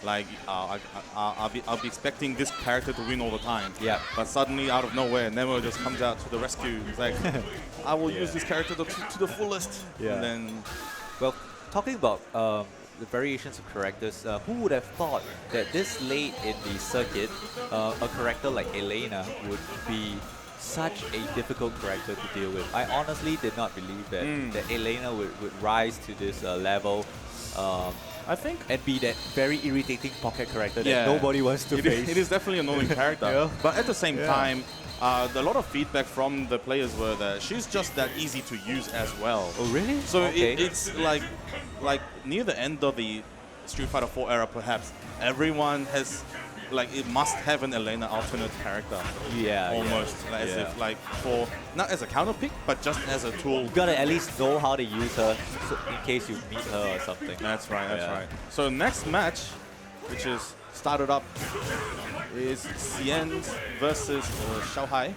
Like I'll be expecting this character to win all the time. Yeah. But suddenly, out of nowhere, Nemo just comes out to the rescue. It's like, I will use this character to the fullest. Yeah. And then, well, talking about the variations of characters, who would have thought that this late in the circuit, a character like Elena would be such a difficult character to deal with? I honestly did not believe that, that Elena would rise to this level. I think, and be that very irritating pocket character that nobody wants to face. It is definitely an annoying character. Yeah. But at the same time, a lot of feedback from the players were that she's just that easy to use as well. Oh, really? So okay. it's like near the end of the Street Fighter 4 era, perhaps, everyone has, like, it must have an Elena alternate character. Yeah. Almost. Like, as if, like, for, not as a counter pick, but just as a tool. You gotta at least know how to use her so in case you meet her or something. That's right, that's right. So next match, which is started up, is Xian versus Xiaohai.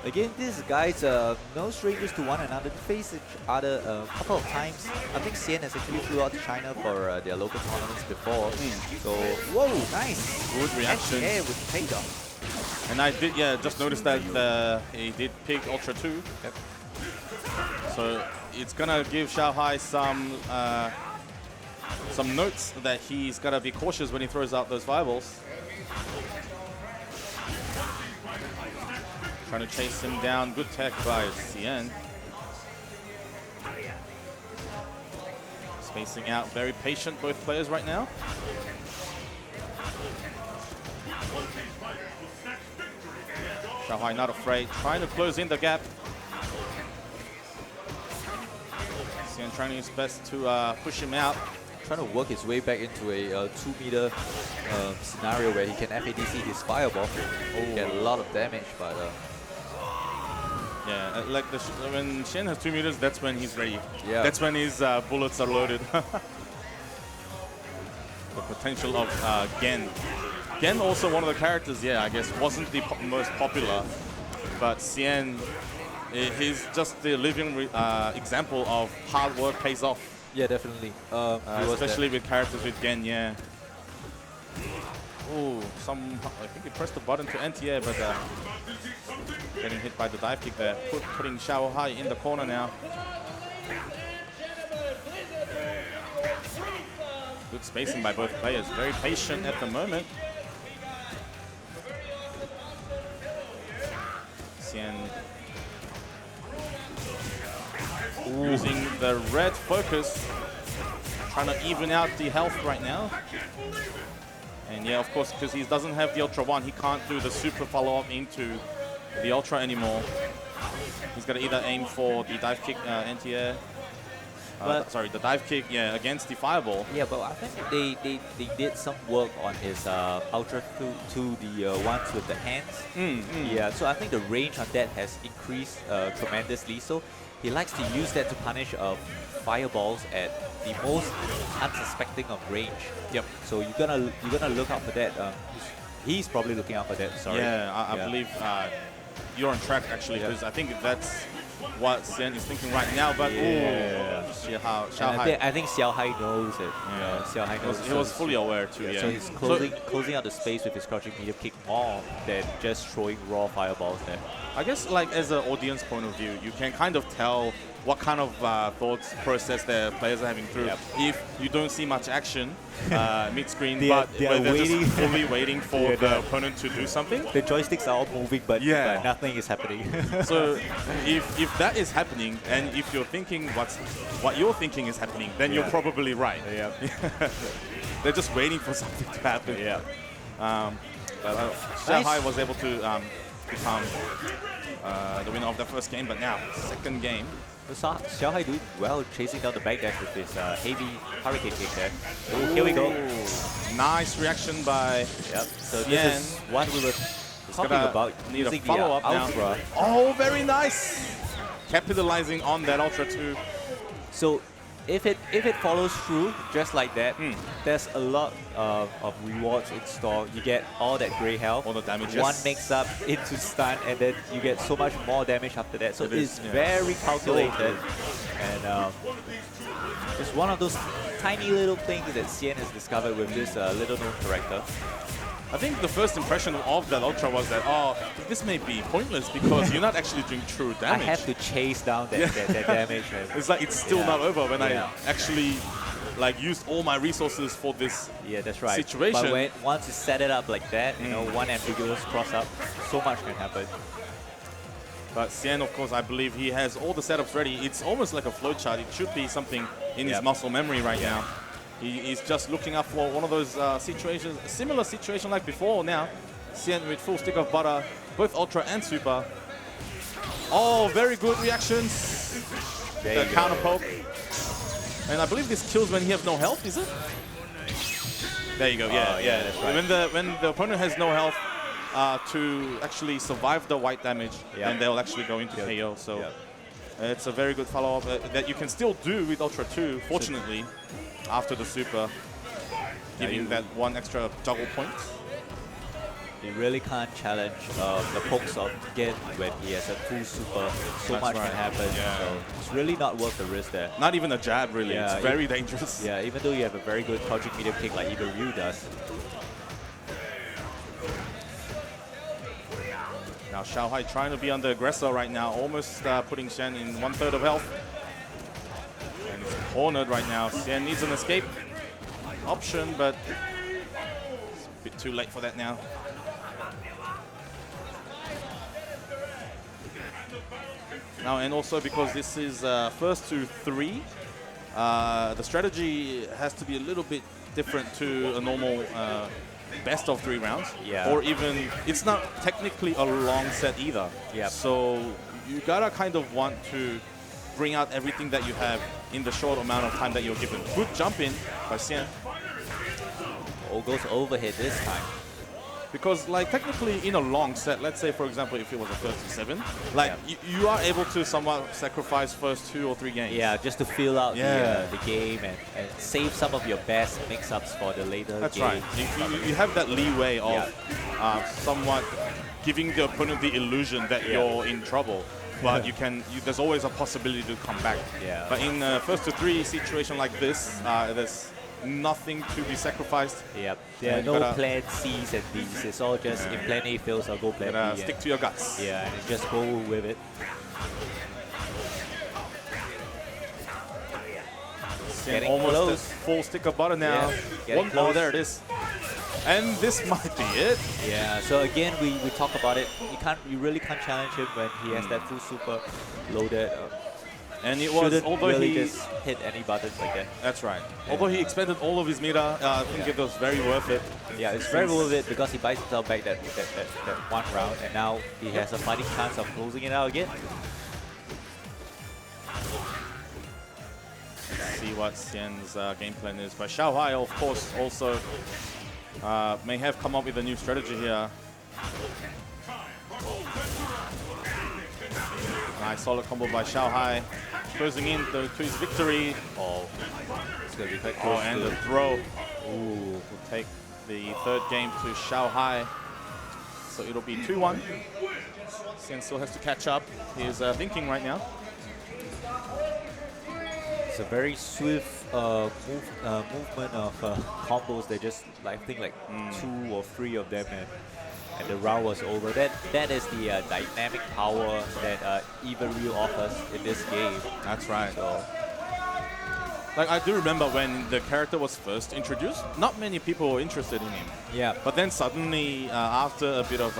Again, these guys are no strangers to one another. They face each other a couple of times. I think Xian has actually flew out to China for their local tournaments before. So, whoa, nice. Good reaction. Yeah, with paid off. And I did, just noticed that he did pick Ultra 2. Yep. So it's gonna give Xiaohai some notes that he's gotta be cautious when he throws out those fireballs. Trying to chase him down. Good tech by Xian. Spacing out. Very patient, both players right now. Xiaohai not afraid. Trying to close in the gap. Xian trying his best to push him out. Trying to work his way back into a 2-meter scenario where he can FADC his fireball. Get a lot of damage, but... yeah, like when Xian has 2 meters, that's when he's ready. Yeah. That's when his bullets are loaded. The potential of Gen. Gen also one of the characters, I guess, wasn't the most popular. But Xian, he's just the living example of hard work pays off. Yeah, definitely. Especially with characters with Gen, Oh, I think he pressed the button to anti-air, but getting hit by the dive kick there, putting Xiaohai in the corner now. Good spacing by both players, very patient at the moment. Xian using the red focus, trying to even out the health right now. And of course, because he doesn't have the Ultra 1, he can't do the super follow-up into the Ultra anymore. He's got to either aim for the dive kick anti-air. Sorry, the dive kick, against the fireball. Yeah, but I think they did some work on his Ultra to the ones with the hands. Yeah, so I think the range on that has increased tremendously. So he likes to use that to punish fireballs at the most unsuspecting of range. Yep. So you're gonna look out for that. He's probably looking out for that. Sorry. Yeah, I believe you're on track actually, because I think that's what Xian is thinking right now. But Xiaohai. I think Xiaohai knows it. Yeah. Xiaohai knows. He was fully aware too. So he's closing out the space with his crouching medium kick more than just throwing raw fireballs there. I guess, like, as an audience point of view, you can kind of tell what kind of thoughts process the players are having through. Yep. If you don't see much action mid-screen, they're just fully waiting for the opponent to do something. The joysticks are all moving, but nothing is happening. So if that is happening, and if you're thinking what you're thinking is happening, then you're probably right. Yeah. They're just waiting for something to happen. Yeah. But Xiaohai was able to become the winner of the first game, but now second game. Xiaohai doing well, chasing down the backdash with his heavy hurricane kick there. Oh, here we go. Nice reaction by So this is what we were talking about. Need using a follow-up the now. Ultra. Oh, very nice. Capitalizing on that Ultra 2. So if it follows through just like that, there's a lot of rewards in store. You get all that gray health, all the damage, one mix up into stun, and then you get so much more damage after that. So it's very calculated, and it's one of those tiny little things that Xian has discovered with this little known character. I think the first impression of that Ultra was that, oh, this may be pointless because you're not actually doing true damage. I have to chase down that damage. It's like it's still not over when I actually like used all my resources for this that's right. situation. But once you set it up like that, you know, one ambiguous cross up, so much can happen. But Xian, of course, I believe he has all the setups ready. It's almost like a flowchart. It should be something in his muscle memory right now. He's just looking up for one of those situations, a similar situation like before now. Xian with full stick of butter, both Ultra and Super. Oh, very good reactions. The counter poke. And I believe this kills when he has no health, is it? There you go, yeah. That's right. When the opponent has no health, to actually survive the white damage, then they'll actually go into KO. So it's a very good follow-up that you can still do with Ultra 2, fortunately, after the Super, giving that one extra juggle point. You really can't challenge the pokes of again when he has a full Super. So much can happen. So it's really not worth the risk there. Not even a jab, really. It's very dangerous. Yeah, even though you have a very good crouching medium kick like even Ryu does. Now Xiaohai trying to be on the aggressor right now, almost putting Xian in 1/3 of health. And it's cornered right now. Xian needs an escape option, but it's a bit too late for that now. Now, and also because this is first to 3, the strategy has to be a little bit different to a normal best of 3 rounds. Or even, it's not technically a long set either. So you gotta kind of want to bring out everything that you have in the short amount of time that you're given. Good jump in by Xian. Oh, goes overhead this time. Because like technically in a long set, let's say for example if it was a 37, like you are able to somewhat sacrifice first 2 or 3 games. Yeah, just to fill out the game and save some of your best mix-ups for the later game. That's right. You have that leeway of somewhat giving the opponent the illusion that you're in trouble. But there's always a possibility to come back. But in a first to 3 situation like this, there's nothing to be sacrificed. There are no plan C's and D's. It's all just if plan A fails, I'll go plan B. Stick to your guts. And just go with it. Getting almost close. Full stick of butter now. Oh, there it is. And this might be it. So again, we talk about it. You really can't challenge him when he has that full Super loaded. And it was, although really he just hit any buttons like that. That's right. Although he expended all of his meter, I think it was very worth it. It's very worth it because he buys himself back that one round, and now he has a fighting chance of closing it out again. Let's see what Xian's game plan is. But Xiaohai, of course, also may have come up with a new strategy here. Nice solid combo by Xiaohai, closing in to his victory. It's going to be quite close. And the throw will take the 3rd game to Xiaohai. So it'll be 2-1. Xian still has to catch up. He's thinking right now. It's a very swift movement of combos. They just, I think, 2 or 3 of them, and the round was over. That is the dynamic power that even Ryu offers in this game. That's right. So, like I do remember when the character was first introduced, not many people were interested in him. But then suddenly, after a bit of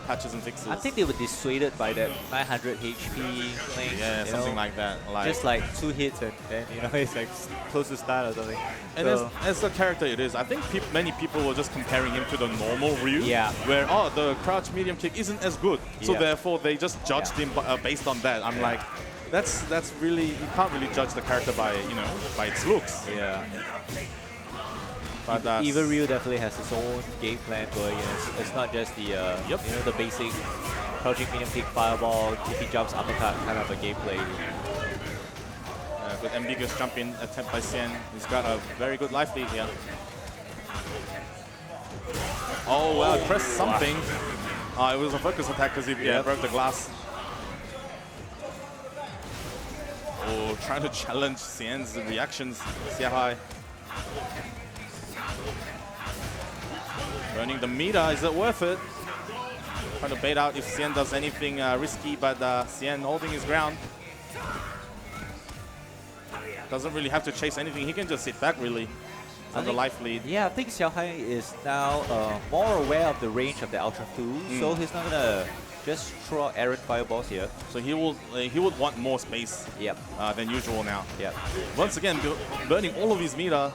patches and fixes, I think they were dissuaded by that 900 HP thing. Something like that. Just 2 hits and it's like close to start or something. And as a character it is, I think many people were just comparing him to the normal Ryu. Where, the crouch medium kick isn't as good. So therefore they just judged him based on that. I'm like, that's really, you can't really judge the character by, by its looks. But even Ryu definitely has his own game plan going. It's not just the the basic crouching medium kick, fireball, if he jumps uppercut kind of a gameplay. good ambiguous jump in attempt by Xian. He's got a very good life lead here. Oh, well, pressed something. It was a focus attack because he broke the glass. Oh, trying to challenge Xian's reactions. Xiaohai. Burning the meter, is it worth it? Trying to bait out if Xian does anything risky, but Xian holding his ground. Doesn't really have to chase anything, he can just sit back really on the life lead. Yeah, I think Xiaohai is now more aware of the range of the Ultra 2, so he's not gonna just throw out errant fireballs here. So he would want more space than usual now. Yep. Once again, burning all of his meter.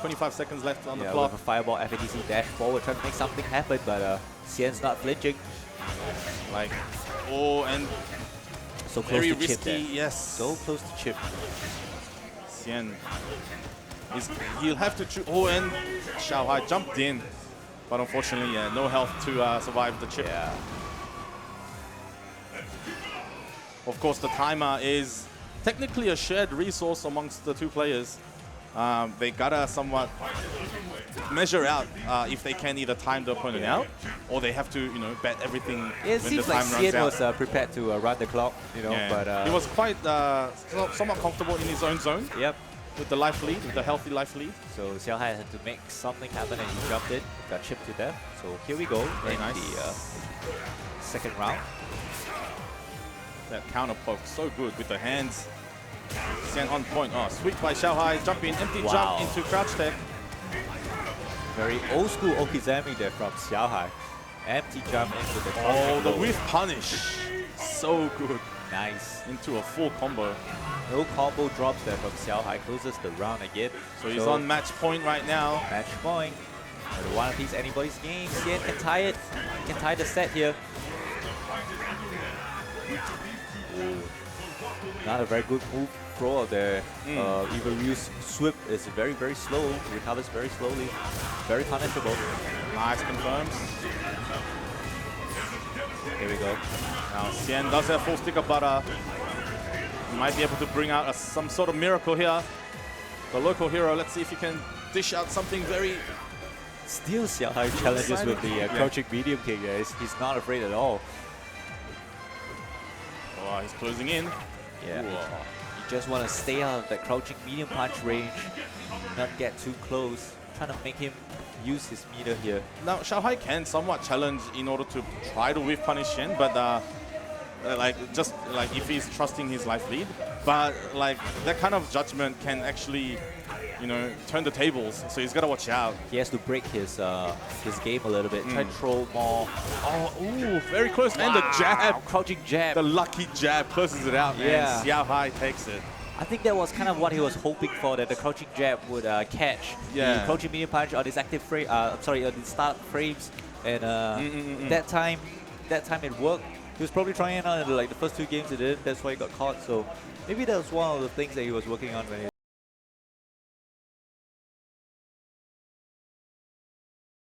25 seconds left on the clock. With a fireball, FATC dash forward, trying to make something happen, but Xian's not flinching. Like, oh, and so close very to risky, chip there. yes. So close to chip. Xian, he'll have to choose. Oh, and Xiaohai jumped in, but unfortunately, no health to survive the chip. Yeah. Of course, the timer is technically a shared resource amongst the two players. They gotta somewhat measure out if they can either time the opponent out, or they have to, bet everything It when the seems like time runs Xian out. was prepared to run the clock, but he was quite somewhat comfortable in his own zone. Yep. With the life lead, with the healthy life lead. So Xiaohai had to make something happen, and he jumped it, got chipped to death. So here we go Very in nice. the second round. That counter poke, so good with the hands. Xian on point. Oh, sweep by Xiaohai, jump in, empty jump into crouch tech. Very old school Okizami there from Xiaohai. Empty jump into the Oh, the whiff punish. So good. Nice. Into a full combo. No combo drops there from Xiaohai. Closes the round again. So he's on match point right now. Match point. And one piece anybody's game. Xian can tie it. He can tie the set here. Ooh. Not a very good move throw out there. Even Ryu's sweep is very, very slow. Recovers very slowly. Very punishable. Nice confirms. Here we go. Now Xian does have full stick of butter. He might be able to bring out some sort of miracle here. The local hero, let's see if he can dish out something very... Still Xiaohai challenges with the crouching medium kick, guys. He's not afraid at all. Oh, he's closing in. Yeah. You just want to stay out of that crouching medium punch range, not get too close. Trying to make him use his meter here. Now, Xiaohai can somewhat challenge in order to try to whiff punish Xian, but just if he's trusting his life lead. But that kind of judgment can actually, turn the tables. So he's got to watch out. He has to break his game a little bit. Try to throw more. Oh, ooh, very close. Wow. And the jab. Crouching jab. The lucky jab closes it out, man. Yeah. Xiaohai takes it. I think that was kind of what he was hoping for, that the crouching jab would catch the crouching medium punch on his active frame. On the start frames, and that time it worked. He was probably trying it out in the first two games it did. That's why he got caught. So maybe that was one of the things that he was working on when he